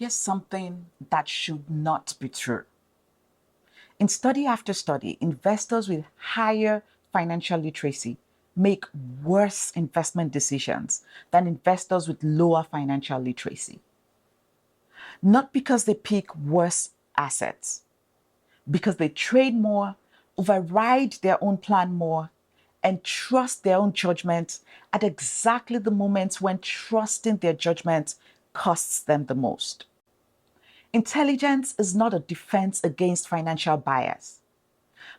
Here's something that should not be true. In study after study, investors with higher financial literacy make worse investment decisions than investors with lower financial literacy. Not because they pick worse assets, because they trade more, override their own plan more, and trust their own judgment at exactly the moments when trusting their judgment costs them the most. Intelligence is not a defense against financial bias.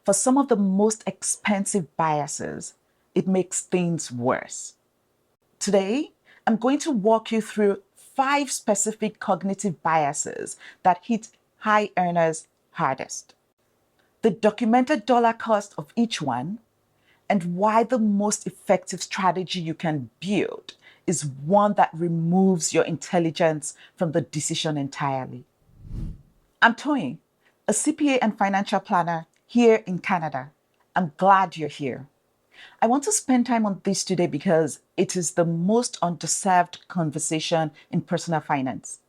For some of the most expensive biases, it makes things worse. Today, I'm going to walk you through 5 specific cognitive biases that hit high earners hardest, the documented dollar cost of each one, and why the most effective strategy you can build is one that removes your intelligence from the decision entirely. I'm Toyin, a CPA and financial planner here in Canada. I'm glad you're here. I want to spend time on this today because it is the most underserved conversation in personal finance.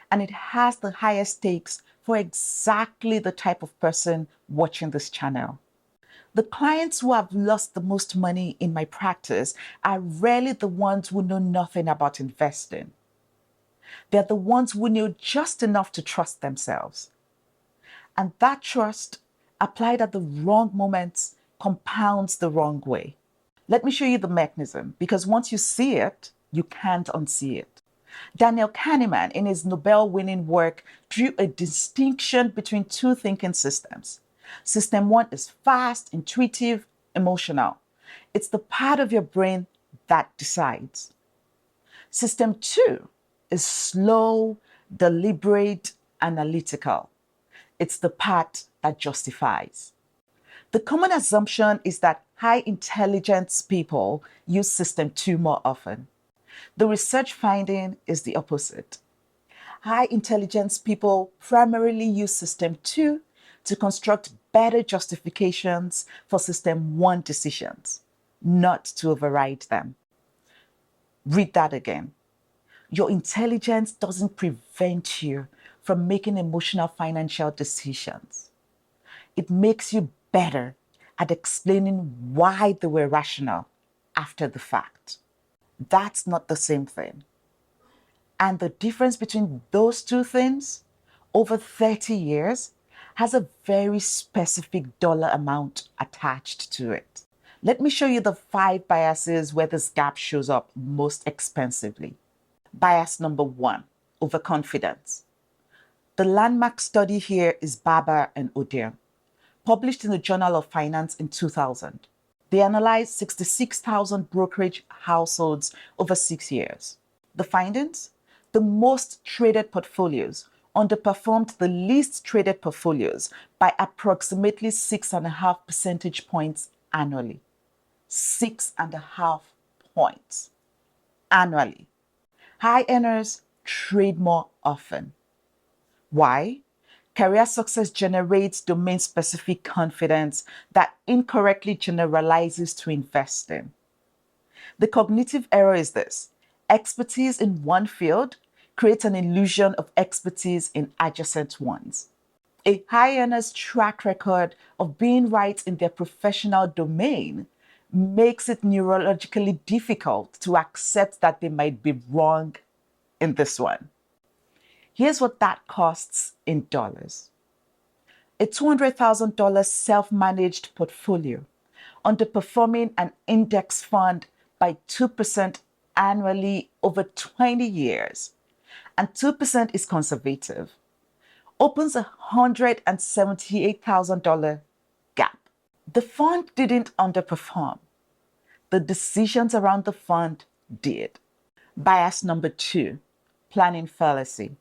And it has the highest stakes for exactly the type of person watching this channel. The clients who have lost the most money in my practice are rarely the ones who know nothing about investing. They're the ones who know just enough to trust themselves. And that trust, applied at the wrong moments, compounds the wrong way. Let me show you the mechanism, because once you see it, you can't unsee it. Daniel Kahneman, in his Nobel-winning work, drew a distinction between 2 thinking systems. System 1 is fast, intuitive, emotional. It's the part of your brain that decides. System 2 is slow, deliberate, analytical. It's the part that justifies. The common assumption is that high intelligence people use System 2 more often. The research finding is the opposite. High intelligence people primarily use System 2 to construct better justifications for System 1 decisions, not to override them. Read that again. Your intelligence doesn't prevent you from making emotional financial decisions. It makes you better at explaining why they were rational after the fact. That's not the same thing. And the difference between those 2 things over 30 years has a very specific dollar amount attached to it. Let me show you the 5 biases where this gap shows up most expensively. Bias number 1, overconfidence. The landmark study here is Barber and Odier, published in the Journal of Finance in 2000. They analyzed 66,000 brokerage households over 6 years. The findings? The most traded portfolios underperformed the least traded portfolios by approximately 6.5 percentage points annually. 6.5 points annually. High earners trade more often. Why? Career success generates domain-specific confidence that incorrectly generalizes to investing. The cognitive error is this: expertise in one field creates an illusion of expertise in adjacent ones. A high earner's track record of being right in their professional domain makes it neurologically difficult to accept that they might be wrong in this one. Here's what that costs in dollars. A $200,000 self-managed portfolio underperforming an index fund by 2% annually over 20 years, and 2% is conservative, opens a $178,000 gap. The fund didn't underperform. The decisions around the fund did. Bias number 2, planning fallacy.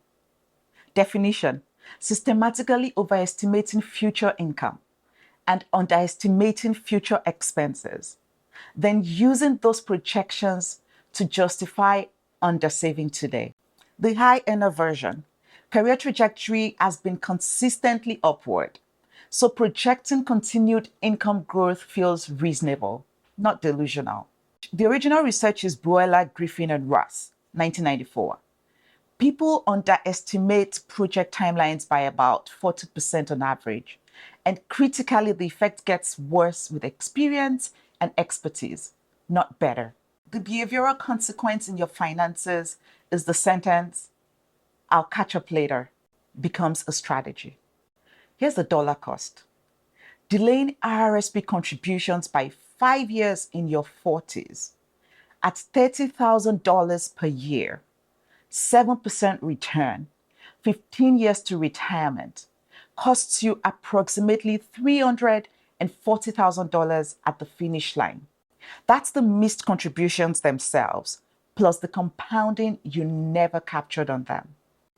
Definition: systematically overestimating future income and underestimating future expenses, then using those projections to justify undersaving today. The high earner version: career trajectory has been consistently upward, so projecting continued income growth feels reasonable, not delusional. The original research is Bueller, Griffin, and Ross, 1994. People underestimate project timelines by about 40% on average. And critically, the effect gets worse with experience and expertise, not better. The behavioral consequence in your finances is the sentence, "I'll catch up later," becomes a strategy. Here's the dollar cost. Delaying RRSP contributions by 5 years in your 40s at $30,000 per year, 7% return, 15 years to retirement, costs you approximately $340,000 at the finish line. That's the missed contributions themselves, plus the compounding you never captured on them.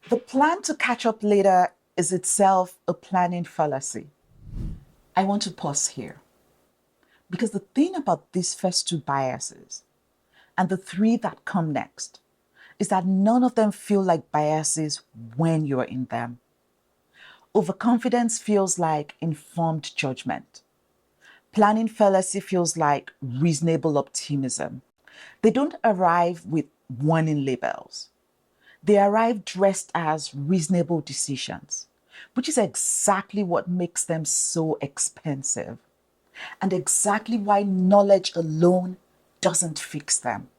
The plan to catch up later is itself a planning fallacy. I want to pause here because the thing about these first two biases and the three that come next is that none of them feel like biases when you're in them. Overconfidence feels like informed judgment. Planning fallacy feels like reasonable optimism. They don't arrive with warning labels. They arrive dressed as reasonable decisions, which is exactly what makes them so expensive and exactly why knowledge alone doesn't fix them.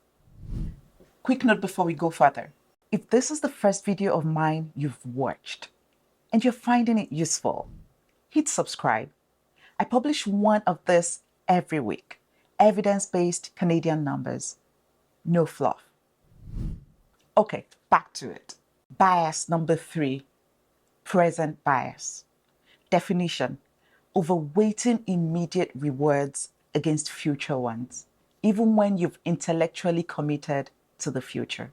Quick note before we go further. If this is the first video of mine you've watched and you're finding it useful, hit subscribe. I publish one of this every week. Evidence-based Canadian numbers. No fluff. Okay, back to it. Bias number 3, present bias. Definition: overweighting immediate rewards against future ones, even when you've intellectually committed to the future.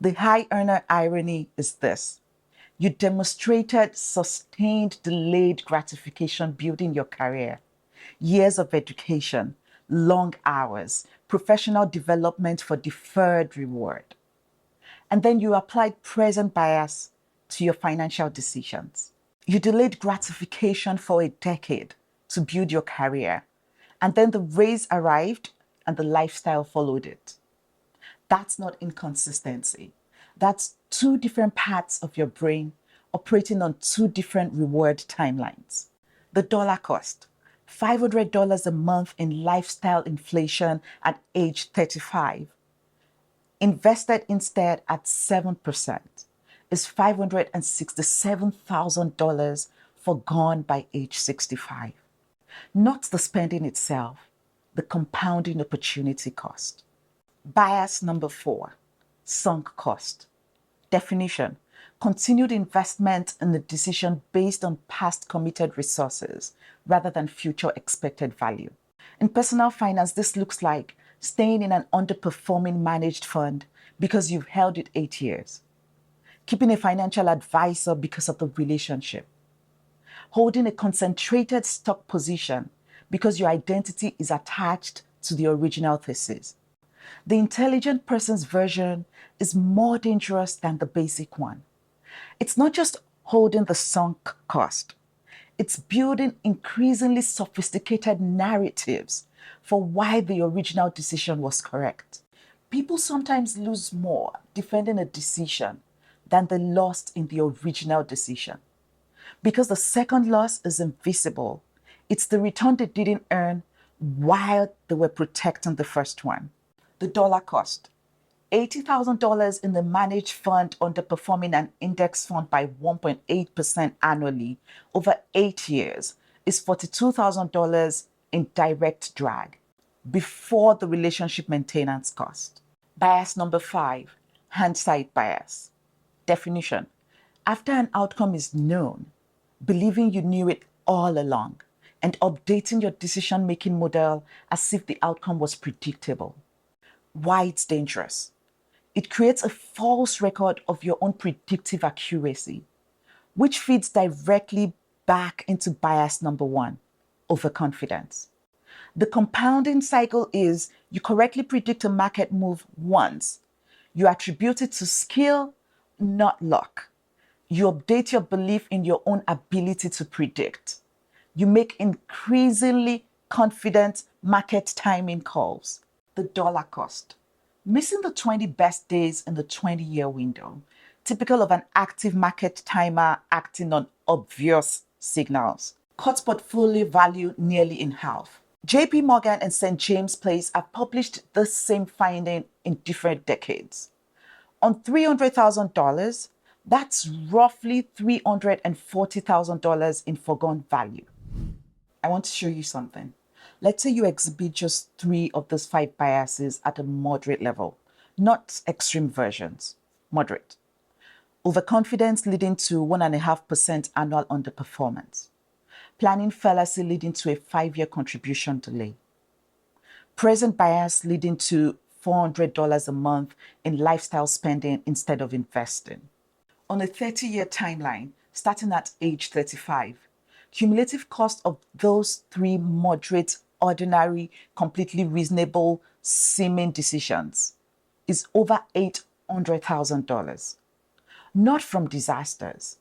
The high earner irony is this: you demonstrated sustained delayed gratification building your career, years of education, long hours, professional development for deferred reward. And then you applied present bias to your financial decisions. You delayed gratification for a decade to build your career, and then the raise arrived and the lifestyle followed it. That's not inconsistency. That's two different parts of your brain operating on two different reward timelines. The dollar cost: $500 a month in lifestyle inflation at age 35. Invested instead at 7% is $567,000 forgone by age 65. Not the spending itself, the compounding opportunity cost. Bias number 4, sunk cost. Definition: continued investment in a decision based on past committed resources rather than future expected value. In personal finance, this looks like staying in an underperforming managed fund because you've held it 8 years, keeping a financial advisor because of the relationship, holding a concentrated stock position because your identity is attached to the original thesis. The intelligent person's version is more dangerous than the basic one. It's not just holding the sunk cost. It's building increasingly sophisticated narratives for why the original decision was correct. People sometimes lose more defending a decision than they lost in the original decision. Because the second loss is invisible. It's the return they didn't earn while they were protecting the first one. The dollar cost: $80,000 in the managed fund underperforming an index fund by 1.8% annually over 8 years is $42,000 in direct drag before the relationship maintenance cost. Bias number 5, hindsight bias. Definition: after an outcome is known, believing you knew it all along and updating your decision-making model as if the outcome was predictable. Why it's dangerous: it creates a false record of your own predictive accuracy, which feeds directly back into bias number 1, overconfidence. The compounding cycle is you correctly predict a market move once. You attribute it to skill, not luck. You update your belief in your own ability to predict. You make increasingly confident market timing calls. The dollar cost: missing the 20 best days in the 20-year window, typical of an active market timer acting on obvious signals. Cut portfolio value nearly in half. JP Morgan and St. James Place have published the same finding in different decades. On $300,000, that's roughly $340,000 in foregone value. I want to show you something. Let's say you exhibit just 3 of those 5 biases at a moderate level, not extreme versions, moderate. Overconfidence leading to 1.5% annual underperformance. Planning fallacy leading to a 5-year contribution delay. Present bias leading to $400 a month in lifestyle spending instead of investing. On a 30-year timeline, starting at age 35, cumulative cost of those 3 moderate, ordinary, completely reasonable seeming decisions is over $800,000. Not from disasters,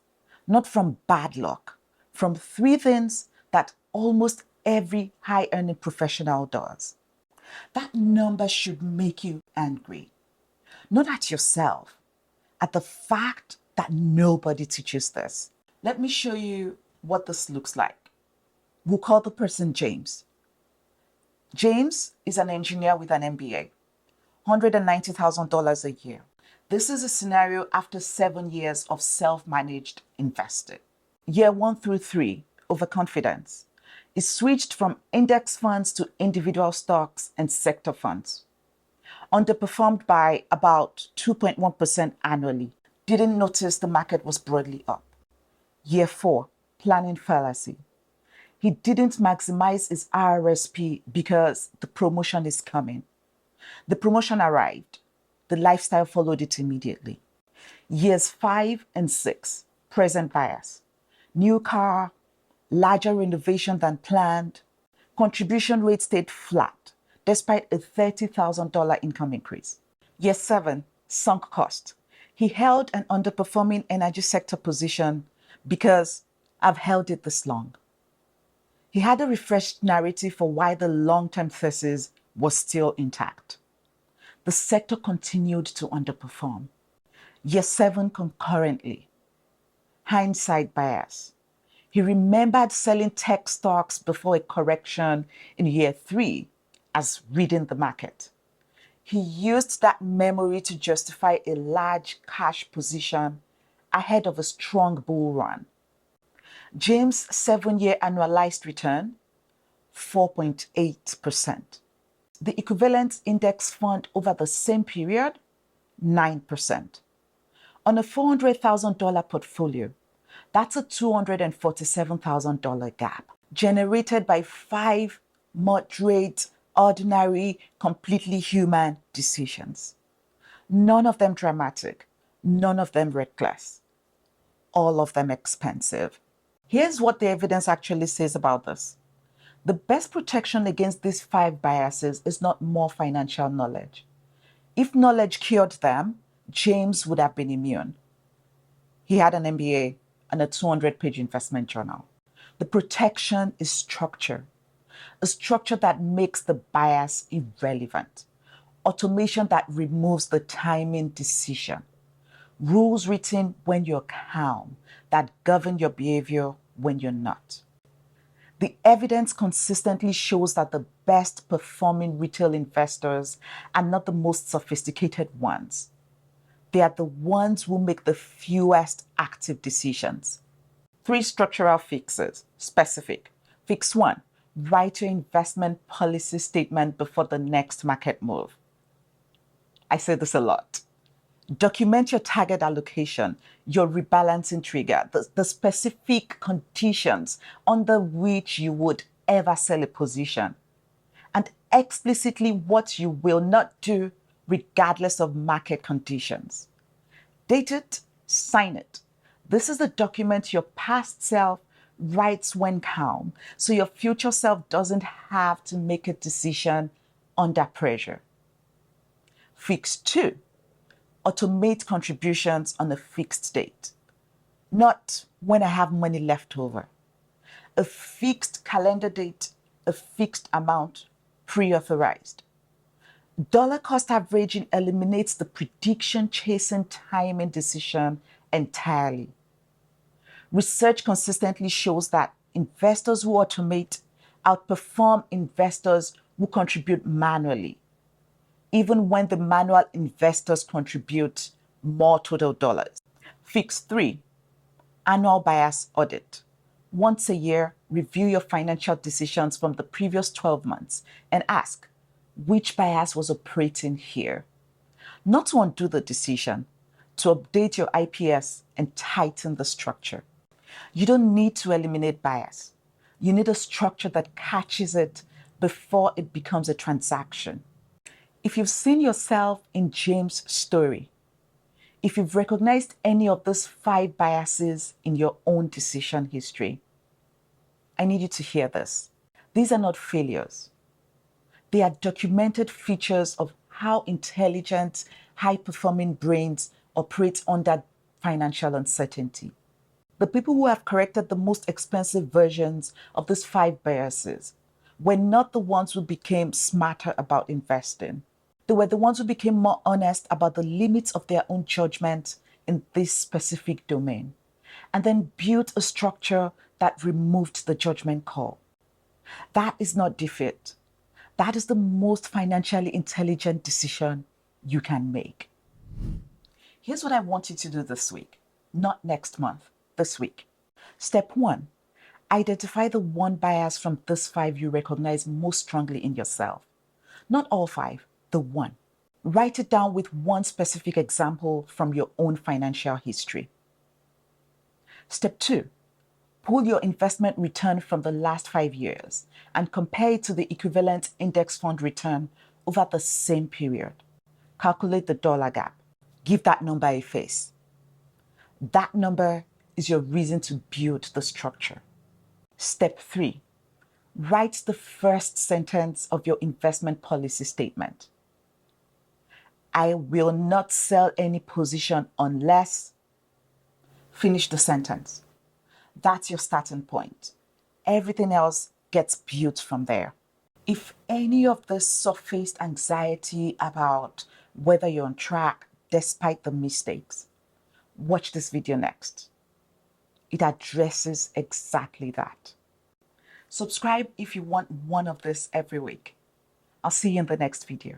not from bad luck, from 3 things that almost every high-earning professional does. That number should make you angry. Not at yourself, at the fact that nobody teaches this. Let me show you what this looks like. We'll call the person James. James is an engineer with an MBA, $190,000 a year. This is a scenario after 7 years of self-managed investing. Year 1 through 3, overconfidence, is switched from index funds to individual stocks and sector funds. Underperformed by about 2.1% annually. Didn't notice the market was broadly up. Year 4, planning fallacy. He didn't maximize his RRSP because the promotion is coming. The promotion arrived. The lifestyle followed it immediately. Years 5 and 6, present bias. New car, larger renovation than planned. Contribution rate stayed flat despite a $30,000 income increase. Year 7, sunk cost. He held an underperforming energy sector position because I've held it this long. He had a refreshed narrative for why the long-term thesis was still intact. The sector continued to underperform. Year 7 concurrently. Hindsight bias. He remembered selling tech stocks before a correction in year 3 as reading the market. He used that memory to justify a large cash position ahead of a strong bull run. James' 7-year annualized return, 4.8%. The equivalent index fund over the same period, 9%. On a $400,000 portfolio, that's a $247,000 gap generated by 5 moderate, ordinary, completely human decisions. None of them dramatic, none of them reckless, all of them expensive. Here's what the evidence actually says about this. The best protection against these 5 biases is not more financial knowledge. If knowledge cured them, James would have been immune. He had an MBA and a 200-page investment journal. The protection is structure, a structure that makes the bias irrelevant, automation that removes the timing decision, rules written when you're calm that govern your behavior when you're not. The evidence consistently shows that the best performing retail investors are not the most sophisticated ones. They are the ones who make the fewest active decisions. 3 structural fixes, specific. Fix 1, write your investment policy statement before the next market move. I say this a lot. Document your target allocation, your rebalancing trigger, the specific conditions under which you would ever sell a position, and explicitly what you will not do regardless of market conditions. Date it, sign it. This is the document your past self writes when calm, so your future self doesn't have to make a decision under pressure. Fix 2. Automate contributions on a fixed date, not when I have money left over. A fixed calendar date, a fixed amount, pre-authorized. Dollar cost averaging eliminates the prediction chasing timing decision entirely. Research consistently shows that investors who automate outperform investors who contribute manually, even when the manual investors contribute more total dollars. Fix 3. Annual bias audit. Once a year, review your financial decisions from the previous 12 months and ask, which bias was operating here? Not to undo the decision, to update your IPS and tighten the structure. You don't need to eliminate bias. You need a structure that catches it before it becomes a transaction. If you've seen yourself in James' story, if you've recognized any of those 5 biases in your own decision history, I need you to hear this. These are not failures. They are documented features of how intelligent, high-performing brains operate under financial uncertainty. The people who have corrected the most expensive versions of these 5 biases were not the ones who became smarter about investing. They were the ones who became more honest about the limits of their own judgment in this specific domain, and then built a structure that removed the judgment call. That is not defeat. That is the most financially intelligent decision you can make. Here's what I want you to do this week, not next month, this week. Step 1, identify the one bias from this 5 you recognize most strongly in yourself. Not all 5, the one. Write it down with one specific example from your own financial history. Step 2, pull your investment return from the last 5 years and compare it to the equivalent index fund return over the same period. Calculate the dollar gap. Give that number a face. That number is your reason to build the structure. Step 3, write the first sentence of your investment policy statement. I will not sell any position unless... Finish the sentence. That's your starting point. Everything else gets built from there. If any of this surfaced anxiety about whether you're on track despite the mistakes, watch this video next. It addresses exactly that. Subscribe if you want one of this every week. I'll see you in the next video.